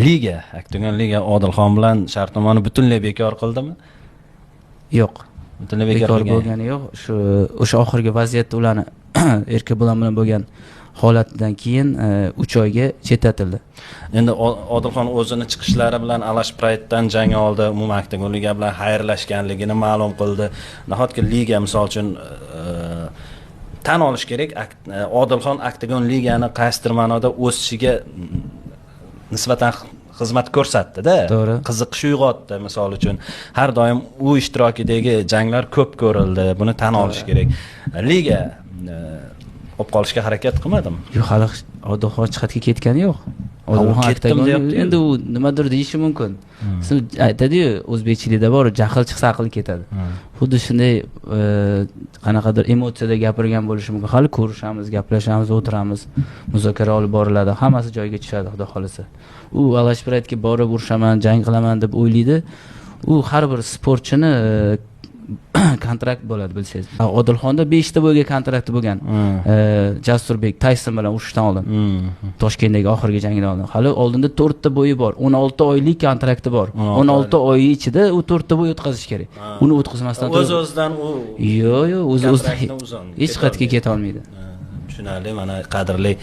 liga, Oktagon liga Odilxon bilan shartnomani butunlay bekor qildimi? Yo'q. Butunlay bekor Bekor bo'lgani yo'q. O'sha oxirgi vaziyatda ularni Erkabo'lan bilan bo'lgan holatdan keyin 3 oyga chetlatildi. Endi Odilxon o'zini chiqishlari bilan Alash Pride'dan jang oldi, umuman Oktagon liga bilan xayrlashganligini ma'lum qildi. Nahotki liga misol uchun tan olish kerak, Odilxon Oktagon ligani qaysidir ma'noda o'sishiga nisbatan xizmat ko'rsatdi-da. Qiziqish uyg'otdi misol uchun. Har doim u ishtirokidagi janglar ko'p ko'rildi. Buni tan olish kerak. Liga olib qolishga harakat qilmadimi? Yo'q, hali Odilxon chiqatga ketgani yo'q. Odilxon Oktagon endi u nimadir deyishi mumkin. Siz aytadi-yu, o'zbekchilikda bor, jahl chiqsa aql ketadi. Xuddi shunday qanaqadir emotsiyada gapirgan bo'lishi mumkin. Hali ko'rishamiz, gaplashamiz, o'tiramiz, muzokara olib boriladi, hammasi joyiga tushadi, xudo xolasa. U Alash Pride'ga borib urishaman, jang qilaman deb o'ylaydi. U har bir sportchini kontrakt bo'ladi, bilsangiz. Odilxonda 5 ta bo'yiga kontrakti bo'lgan. Jasurbek Tayson bilan urushdan oldin. Toshkentdagi oxirgi jangdan oldin. Hali oldinda 4 ta bo'yi bor. 16 oylik kontrakti bor. 16 oy ichida u 4 ta bo'y o'tkazish kerak. Uni o'tkazmasdan o'z-o'zidan u yo'q, o'z-o'zidan hech qayerga keta olmaydi. Tushunarli, mana qadrli